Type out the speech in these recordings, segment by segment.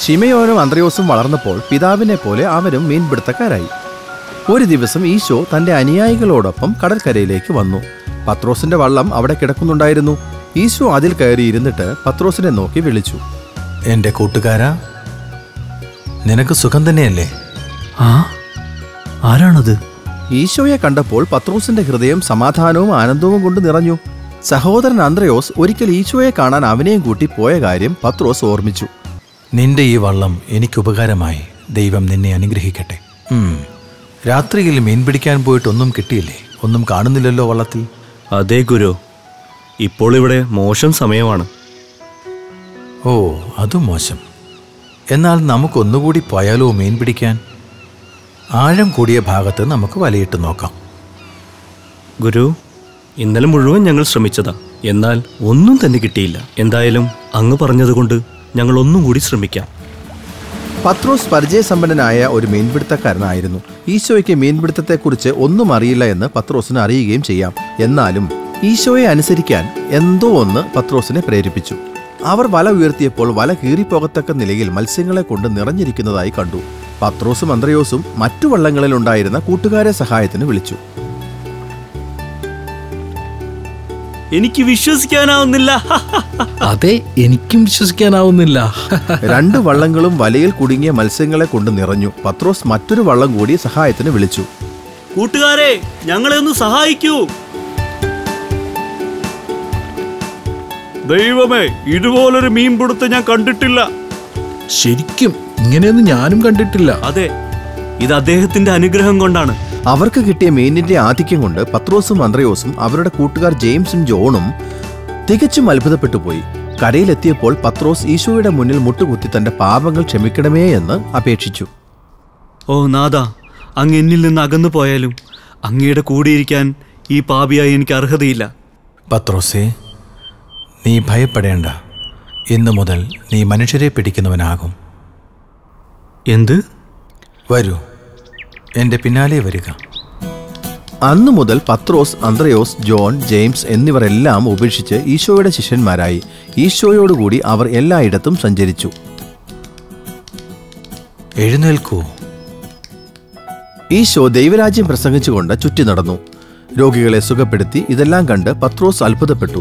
ശിമയോനും അന്ത്രയോസും വളർന്നപ്പോൾ പിതാവിനെ പോലെ അവരും മീൻപിടുത്തക്കാരായി. ഒരു ദിവസം ഈശോ തന്റെ അനുയായികളോടൊപ്പം കടൽക്കരയിലേക്ക് വന്നു. പത്രോസിന്റെ വള്ളം അവിടെ കിടക്കുന്നുണ്ടായിരുന്നു. ഈശോ അതിൽ കയറിയിരുന്നിട്ട് പത്രോസിനെ നോക്കി വിളിച്ചു, എന്റെ കൂട്ടുകാരാ, നിനക്ക് സുഖം തന്നെയല്ലേ? ആരാണത്? ഈശോയെ കണ്ടപ്പോൾ പത്രോസിന്റെ ഹൃദയം സമാധാനവും ആനന്ദവും കൊണ്ട് നിറഞ്ഞു. സഹോദരൻ അന്ത്രയോസ് ഒരിക്കൽ ഈശോയെ കാണാൻ അവനെയും കൂട്ടി പോയ കാര്യം പത്രോസ് ഓർമ്മിച്ചു. നിന്റെ ഈ വള്ളം എനിക്ക് ഉപകാരമായി. ദൈവം നിന്നെ അനുഗ്രഹിക്കട്ടെ. രാത്രിയിൽ മീൻ പിടിക്കാൻ പോയിട്ടൊന്നും കിട്ടിയില്ലേ? ഒന്നും കാണുന്നില്ലല്ലോ വള്ളത്തിൽ. അതെ ഗുരു, ഇപ്പോൾ ഇവിടെ മോശം സമയമാണ്. ഓ, അതും മോശം. എന്നാൽ നമുക്കൊന്നുകൂടി പോയാലോ മീൻ പിടിക്കാൻ? ആഴം കൂടിയ ഭാഗത്ത് നമുക്ക് വലയിട്ട് നോക്കാം. ഗുരു, ഇന്നലെ മുഴുവൻ ഞങ്ങൾ ശ്രമിച്ചതാ, എന്നാൽ ഒന്നും തന്നെ കിട്ടിയില്ല. എന്തായാലും അങ്ങ് പറഞ്ഞതുകൊണ്ട് ഞങ്ങൾ ഒന്നും കൂടി ശ്രമിക്കാം. പത്രോസ് പരിചയസമ്പന്നനായ ഒരു മീൻപിടുത്തക്കാരനായിരുന്നു. ഈശോയ്ക്ക് മീൻപിടുത്തത്തെക്കുറിച്ച് ഒന്നും അറിയില്ല എന്ന് പത്രോസിന് അറിയുകയും ചെയ്യാം. എന്നാലും ഈശോയെ അനുസരിക്കാൻ എന്തോ ഒന്ന് പത്രോസിനെ പ്രേരിപ്പിച്ചു. അവർ വല ഉയർത്തിയപ്പോൾ വല കീറിപ്പോകത്തക്ക നിലയിൽ മത്സ്യങ്ങളെ കൊണ്ട് നിറഞ്ഞിരിക്കുന്നതായി കണ്ടു. പത്രോസും അന്ത്രയോസും മറ്റു വള്ളങ്ങളിലുണ്ടായിരുന്ന കൂട്ടുകാരെ സഹായത്തിന് വിളിച്ചു. എനിക്ക് വിശ്വസിക്കാനാവുന്നില്ല. അതെ, എനിക്കും വിശ്വസിക്കാനാവുന്നില്ല. രണ്ട് വള്ളങ്ങളും വലയിൽ കുടുങ്ങിയ മത്സ്യങ്ങളെ കൊണ്ട് നിറഞ്ഞു. പത്രോസ് മറ്റൊരു വള്ളം കൂടി സഹായത്തിന് വിളിച്ചു. കൂട്ടുകാരെ, ഞങ്ങളെ ഒന്ന് സഹായിക്കൂ. ദൈവമേ, ഇതുപോലൊരു മീൻപിടുത്തം ഞാൻ കണ്ടിട്ടില്ല. ശരിക്കും ഇങ്ങനെയൊന്നും ഞാനും കണ്ടിട്ടില്ല. അതെ, ഇത് അദ്ദേഹത്തിന്റെ അനുഗ്രഹം കൊണ്ടാണ്. അവർക്ക് കിട്ടിയ മീനിന്റെ ആധിക്യം കൊണ്ട് പത്രോസും അന്ത്രയോസും അവരുടെ കൂട്ടുകാർ ജെയിംസും ജോണും തികച്ചും അത്ഭുതപ്പെട്ടു പോയി. കരയിലെത്തിയപ്പോൾ പത്രോസ് ഈശോയുടെ മുന്നിൽ മുട്ടുകുത്തി തന്റെ പാപങ്ങൾ ക്ഷമിക്കണമേ എന്ന് അപേക്ഷിച്ചു. ഓ നാഥ, അങ്ങ് എന്നിൽ നിന്ന് അകന്നു പോയാലും അങ്ങയുടെ കൂടിയിരിക്കാൻ ഈ പാപിയായി എനിക്ക് അർഹതയില്ല. പത്രോസേ, നീ ഭയപ്പെടേണ്ട. ഇന്നു മുതൽ നീ മനുഷ്യരെ പിടിക്കുന്നവനാകും. എന്ത്? വരൂ, എൻ്റെ പിന്നാലെ വരിക. അന്നു മുതൽ പത്രോസ്, അന്ത്രയോസ്, ജോൺ, ജെയിംസ് എന്നിവരെല്ലാം ഉപേക്ഷിച്ച് ഈശോയുടെ ശിഷ്യന്മാരായി. ഈശോയോടുകൂടി അവർ എല്ലായിടത്തും സഞ്ചരിച്ചു. എഴുന്നേൽക്കൂ. ഈശോ ദൈവരാജ്യം പ്രസംഗിച്ചുകൊണ്ട് ചുറ്റി നടന്നു. രോഗികളെ സുഖപ്പെടുത്തി. ഇതെല്ലാം കണ്ട് പത്രോസ് അത്ഭുതപ്പെട്ടു.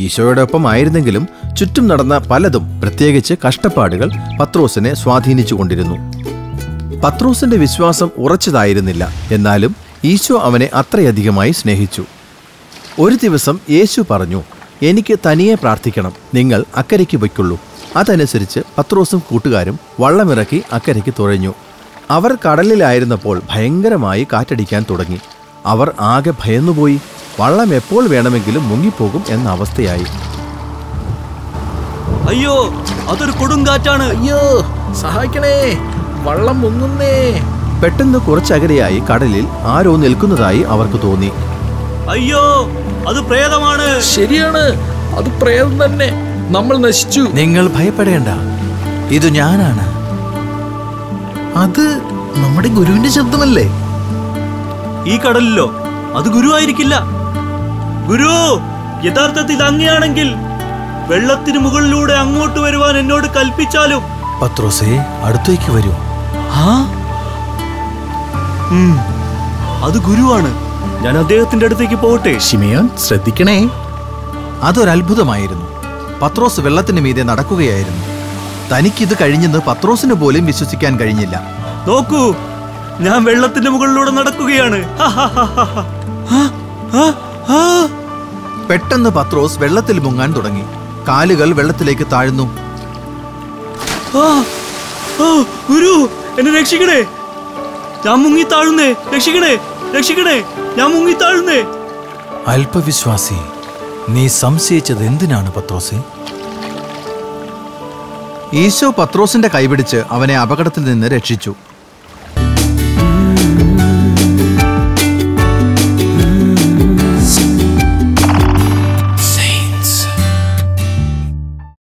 ഈശോയോടൊപ്പം ആയിരുന്നെങ്കിലും ചുറ്റും നടന്ന പലതും, പ്രത്യേകിച്ച് കഷ്ടപ്പാടുകൾ, പത്രോസിനെ സ്വാധീനിച്ചുകൊണ്ടിരുന്നു. പത്രോസിന്റെ വിശ്വാസം ഉറച്ചതായിരുന്നില്ല. എന്നാലും ഈശോ അവനെ അത്രയധികമായി സ്നേഹിച്ചു. ഒരു ദിവസം യേശു പറഞ്ഞു, എനിക്ക് തനിയെ പ്രാർത്ഥിക്കണം, നിങ്ങൾ അക്കരയ്ക്ക് പൊയ്ക്കൊള്ളൂ. അതനുസരിച്ച് പത്രോസും കൂട്ടുകാരും വള്ളമിറക്കി അക്കരയ്ക്ക് തുഴഞ്ഞു. അവർ കടലിലായിരുന്നപ്പോൾ ഭയങ്കരമായി കാറ്റടിക്കാൻ തുടങ്ങി. അവർ ആകെ ഭയന്നുപോയി. വള്ളം എപ്പോൾ വേണമെങ്കിലും മുങ്ങിപ്പോകും എന്ന അവസ്ഥയായി. അയ്യോ, അതൊരു കൊടുങ്കാറ്റാണ്. അയ്യോ, സഹായിക്കണേ, വള്ളം മുങ്ങുന്നേ. പെട്ടെന്ന് കുറച്ചകരെയായി കടലിൽ ആരോ നിൽക്കുന്നതായി അവർക്ക് തോന്നി. അയ്യോ, അത് പ്രേതമാണ്. ശരിയാണ്, അത് പ്രേതം തന്നെ. നമ്മൾ നശിച്ചു. നിങ്ങൾ ഭയപ്പെടേണ്ട, ഇത് ഞാനാണ്. അത് നമ്മുടെ ഗുരുവിന്റെ ശബ്ദമല്ലേ? ഈ കടലിലോ? അത് ഗുരു ആയിരിക്കില്ല. ഗുരു, യഥാർത്ഥത്തിൽ അങ്ങനെയാണെങ്കിൽ വെള്ളത്തിന് മുകളിലൂടെ അങ്ങോട്ട് വരുവാൻ എന്നോട് കൽപ്പിച്ചാലും. പത്രോസേ, അടുത്തേക്ക് വരൂ. അത് ഗുരുവാണ്. ഞാൻ അദ്ദേഹത്തിന്റെ അടുത്തേക്ക് പോകട്ടെ? ശിമയോൻ, ശ്രദ്ധിക്കണേ. അതൊരത്ഭുതമായിരുന്നു. പത്രോസ് വെള്ളത്തിന് മീതെ നടക്കുകയായിരുന്നു. തനിക്കിത് കഴിഞ്ഞെന്ന് പത്രോസിന് പോലും വിശ്വസിക്കാൻ കഴിഞ്ഞില്ല. നോക്കൂ, ഞാൻ വെള്ളത്തിന്റെ മുകളിലൂടെ നടക്കുകയാണ്. പെട്ടെന്ന് പത്രോസ് വെള്ളത്തിൽ മുങ്ങാൻ തുടങ്ങി. കാലുകൾ വെള്ളത്തിലേക്ക് താഴ്ന്നു. ഗുരു, എന്നെ രക്ഷിക്കണേ, ഞാൻ മുങ്ങി താഴുന്നേ. രക്ഷിക്കണേ, രക്ഷിക്കണേ, ഞാൻ മുങ്ങി താഴുന്നേ. അല്പവിശ്വാസി, നീ സംശയിച്ചത് എന്തിനാണ് പത്രോസേ? ഈശോ പത്രോസിന്റെ കൈപിടിച്ച് അവനെ അപകടത്തിൽ നിന്ന് രക്ഷിച്ചു.